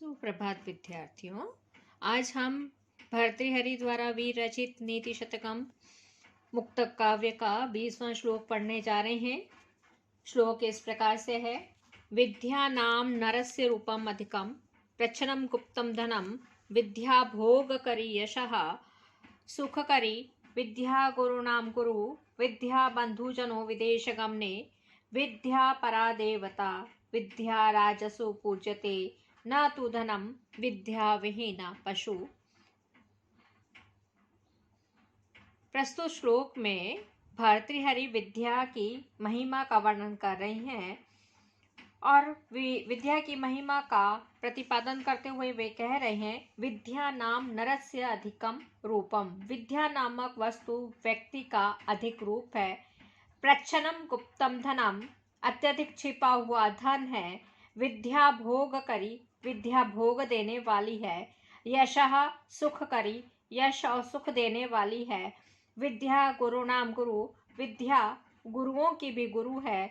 सुप्रभात विद्यार्थियों। आज हम भर्तृहरि द्वारा वीर रचित नीति शतकम मुक्तक काव्य का 20वां श्लोक पढ़ने जा रहे हैं। श्लोक इस प्रकार से है। विद्या नाम नरस्य रूपम अधिकम प्रच्छन्नं गुप्तं धनम विद्या भोग करी यशः सुखकरी विद्या गुरुणां गुरु विद्या बंधुजनो विदेश गमने विद्या परा देवता विद्या राजसु पूज्यते न तु धनम विद्या विहीना पशु। प्रस्तुत श्लोक में भर्तृहरि विद्या की महिमा का वर्णन कर रहे हैं और विद्या की महिमा का प्रतिपादन करते हुए वे कह रहे हैं, विद्या नाम नरस्य अधिकम रूपम। विद्या नामक वस्तु व्यक्ति का अधिक रूप है। प्रच्छन्नं गुप्तम धनम, अत्यधिक छिपा हुआ धन है। विद्या भोग करी, विद्या भोग देने वाली है। यशः सुख करी, यश और सुख देने वाली है। विद्या गुरुणाम गुरु, विद्या गुरुओं की भी गुरु है।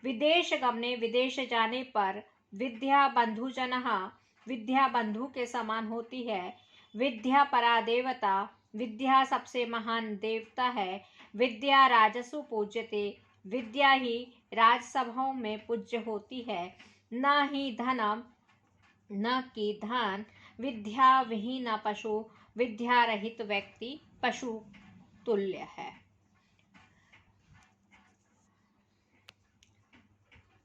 विदेश गमने, विदेश जाने पर। विद्या बंधुजनः, विद्या बंधु के समान होती है। विद्या परा देवता, विद्या सबसे महान देवता है। विद्या राजसु पूज्यते, विद्या ही राजसभाओं में पूज्य होती है। न ही धनम, न कि धन। विद्या विहीन पशु, विद्या रहित व्यक्ति पशु तुल्य है।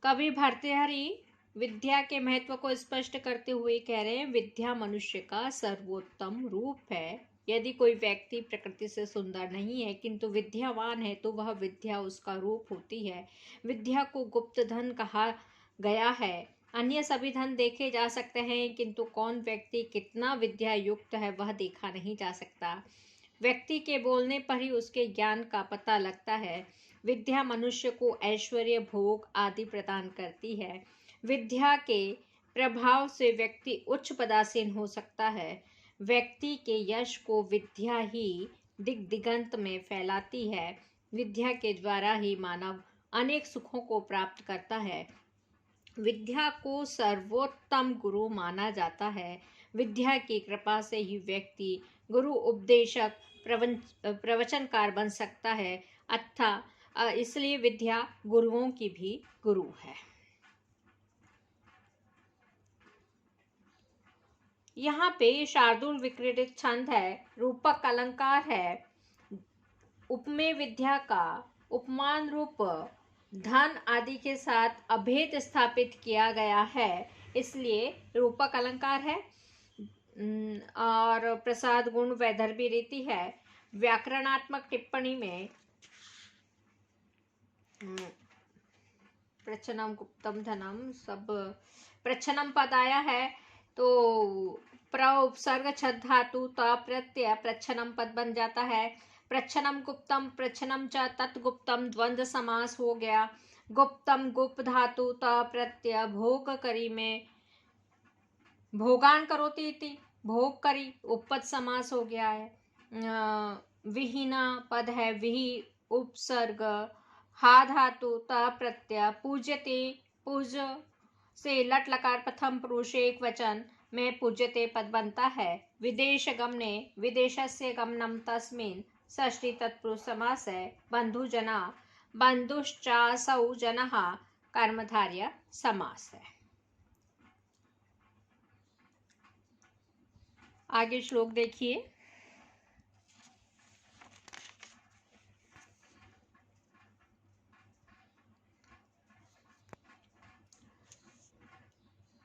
कवि भर्तृहरि विद्या के महत्व को स्पष्ट करते हुए कह रहे हैं, विद्या मनुष्य का सर्वोत्तम रूप है। यदि कोई व्यक्ति प्रकृति से सुंदर नहीं है किंतु विद्यावान है तो वह विद्या उसका रूप होती है। विद्या को गुप्त धन कहा गया है। अन्य सभी धन देखे जा सकते हैं किंतु कौन व्यक्ति कितना विद्या युक्त है वह देखा नहीं जा सकता। व्यक्ति के बोलने पर ही उसके ज्ञान का पता लगता है। विद्या मनुष्य को ऐश्वर्य भोग आदि प्रदान करती है। विद्या के प्रभाव से व्यक्ति उच्च पदासीन हो सकता है। व्यक्ति के यश को विद्या ही दिगंत में फैलाती है। विद्या के द्वारा ही मानव अनेक सुखों को प्राप्त करता है। विद्या को सर्वोत्तम गुरु माना जाता है। विद्या की कृपा से ही व्यक्ति गुरु उपदेशक प्रवचनकार बन सकता है। अतः इसलिए विद्या गुरुओं की भी गुरु है। यहाँ पे शार्दूल विक्रीडित छंद है, रूपक अलंकार है। उपमेय विद्या का उपमान रूप धन आदि के साथ अभेद स्थापित किया गया है, इसलिए रूपक अलंकार है। और प्रसाद गुण वैदर्भी रीति है। व्याकरणात्मक टिप्पणी में प्रच्छन्नं गुप्तम धनम सब प्रच्छन्नं पद आया है तो प्र उपसर्ग छद धातु त प्रत्यय प्रच्छन्नं पद बन जाता है। प्रच्छन्नं गुप्तम, प्रच्छन्नं च तत्गुप्तम द्वंद्व समास हो गया। गुप्तम गुप धातु त प्रत्यय भोग करी में भोगान करोति इति भोग करी उपपद समास हो गया है। विहीना पद है, विहि उपसर्ग हा धातु त प्रत्यय पूज्यते, पूज से लट लकार प्रथम पुरुष एक वचन में पूज्यते पद बनता है। विदेश गमने, विदेशस्य गमनम तस्मिन् षष्ठी तत्पुरुष समास है। बंधुजना, बंधुश्चासौ जनः कर्मधारय समास है। आगे श्लोक देखिए।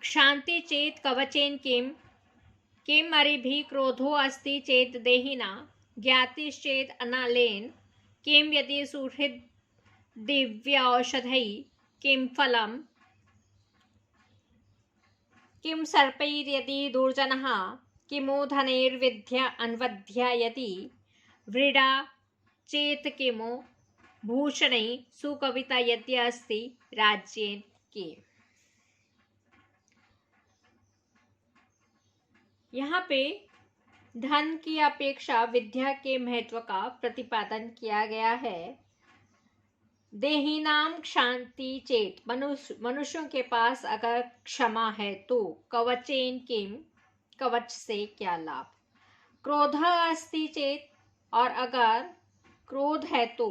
क्षान्ति चेत कवचेन किम, किम अरिभि क्रोधो अस्ति चेत देहिना, ज्ञातिश्चेत अनालेन, किम यदि सुहृद दिव्यौषधै, किम फलम, किम सर्पैर्यदि दुर्जनः, किमु धनैर्विद्या अन्वध्या यदि, व्रीडा चेत किमु भूषणै, सुकविता यदि अस्ति राज्येन किम। यहाँ पे धन की अपेक्षा विद्या के महत्व का प्रतिपादन किया गया है। देहिनाम शांति चेत, मनुष्यों के पास अगर क्षमा है तो कवचेन किम, कवच से क्या लाभ। क्रोध अस्ति चेत, और अगर क्रोध है तो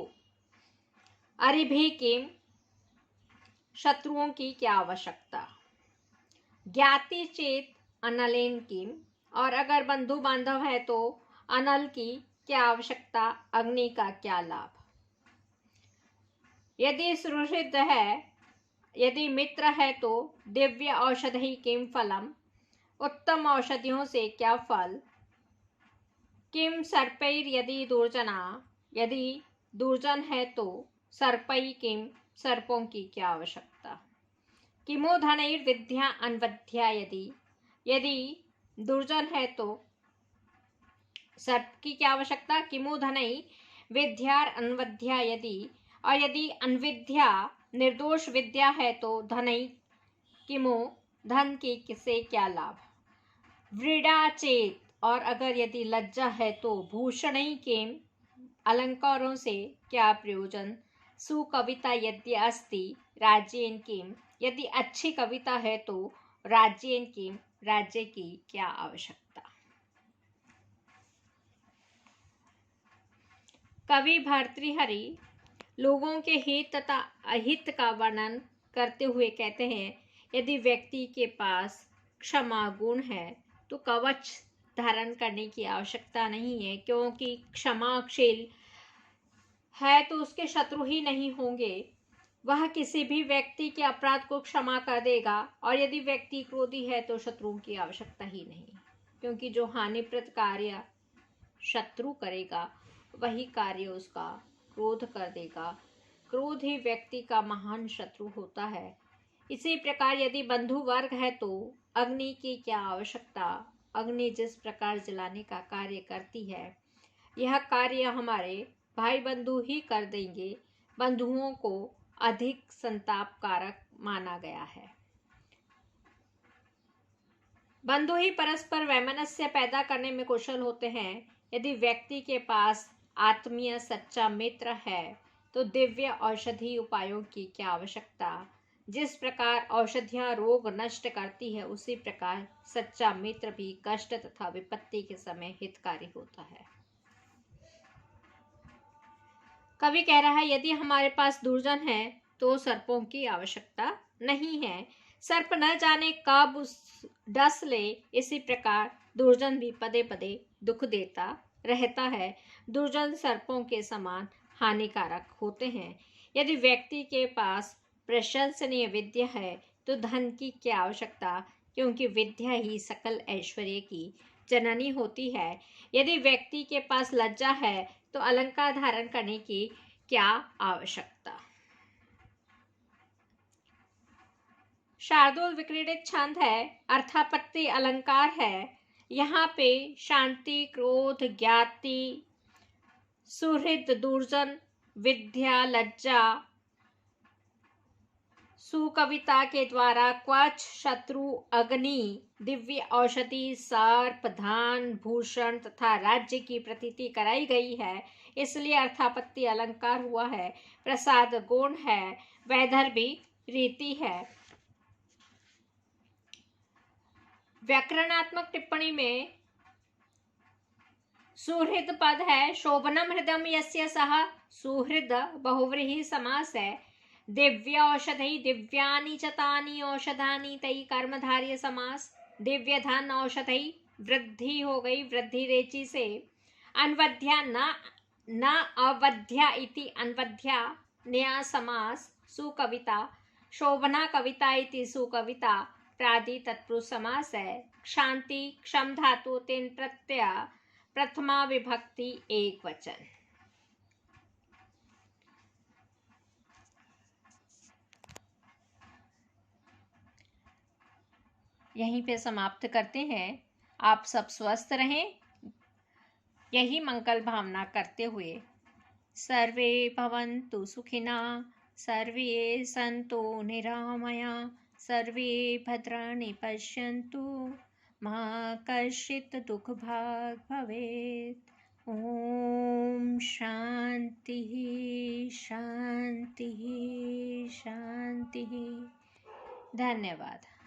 अरिभि किम, शत्रुओं की क्या आवश्यकता। ज्ञाति चेत अनलेन किम, और अगर बंधु बांधव है तो अनल की क्या आवश्यकता, अग्नि का क्या लाभ। यदि सुहृद है, यदि मित्र है तो दिव्य औषधि किम फलम, उत्तम औषधियों से क्या फल। किम सर्पैर यदि दुर्जना, यदि दुर्जन है तो सर्पै किम, सर्पों की क्या आवश्यकता। किमो धनैर विद्या अनवध्या, यदि दुर्जन है तो सर्प की क्या आवश्यकता। किमो धनई विद्या अनवध्या, और यदि अनविद्या निर्दोष विद्या है तो धनई किमो, धन की किसे क्या लाभ। व्रीड़ा चेत, और अगर यदि लज्जा है तो भूषणई किम, अलंकारों से क्या प्रयोजन। सुकविता यद्य अस्ति राज्येन किम, यदि अच्छी कविता है तो राज्येन किम, राज्य की क्या आवश्यकता। कवि भर्तृहरि लोगों के हित तथा अहित का वर्णन करते हुए कहते हैं, यदि व्यक्ति के पास क्षमा गुण है तो कवच धारण करने की आवश्यकता नहीं है, क्योंकि क्षमाशील है तो उसके शत्रु ही नहीं होंगे। वह किसी भी व्यक्ति के अपराध को क्षमा कर देगा, और यदि व्यक्ति क्रोधी है तो शत्रुओं की आवश्यकता ही नहीं, क्योंकि जो हानिप्रद कार्य शत्रु करेगा वही कार्य उसका क्रोध कर देगा। क्रोध ही व्यक्ति का महान शत्रु होता है। इसी प्रकार यदि बंधु वर्ग है तो अग्नि की क्या आवश्यकता। अग्नि जिस प्रकार जलाने का कार्य करती है, यह कार्य हमारे भाई बंधु ही कर देंगे। बंधुओं को अधिक संतापकारक माना गया है। बंधु ही परस्पर वैमनस्य पैदा करने में कुशल होते हैं। यदि व्यक्ति के पास आत्मीय सच्चा मित्र है तो दिव्य औषधि उपायों की क्या आवश्यकता। जिस प्रकार औषधियां रोग नष्ट करती है, उसी प्रकार सच्चा मित्र भी कष्ट तथा विपत्ति के समय हितकारी होता है। कवि कह रहा है, यदि हमारे पास दुर्जन है तो सर्पों की आवश्यकता नहीं है। सर्प न जाने कब उस डस ले, इसी प्रकार दुर्जन भी पदे पदे दुख देता रहता है। दुर्जन सर्पों के समान हानिकारक होते हैं। यदि व्यक्ति के पास प्रशंसनीय विद्या है तो धन की क्या आवश्यकता, क्योंकि विद्या ही सकल ऐश्वर्य की जननी होती है। यदि व्यक्ति के पास लज्जा है तो अलंकार धारण करने की क्या आवश्यकता। शार्दूल विक्रीडित छंद है, अर्थापत्ति अलंकार है। यहाँ पे शांति, क्रोध, ज्ञाति, सुहृद, दुर्जन, विद्या, लज्जा, सुकविता के द्वारा क्वच, शत्रु, अग्नि, दिव्य औषधि, सर्प, धान, भूषण तथा राज्य की प्रतीति कराई गई है, इसलिए अर्थापत्ति अलंकार हुआ है। प्रसाद गुण है, वैदर्भी रीति है। व्याकरणात्मक टिप्पणी में सुहृद पद है, शोभनम हृदम यस्य सह, सुहृद बहुव्रीहि समास है। दिव्य औषधि, दिव्यानि च तानि औषधानि, तई कर्मधार्य समास। दिव्य धन औषधि, वृद्धि हो गई वृद्धि रेची से। अनवध्या न अवध्या इति अनवध्या न्या समास। सुकविता, शोभना कविता इति सुकविता प्रादि तत्पुरुष समास है। शांति, क्षम धातु, तीन प्रत्यय, प्रथमा विभक्ति एक वचन। यहीं पे समाप्त करते हैं। आप सब स्वस्थ रहें, यही मंगल भावना करते हुए सर्वे भवन्तु सुखिनः, सर्वे सन्तु निरामया, सर्वे भद्राणि पश्यन्तु, मा कश्चित् दुःखभाग् भवेत्। ओम शांति शांति शांति। धन्यवाद।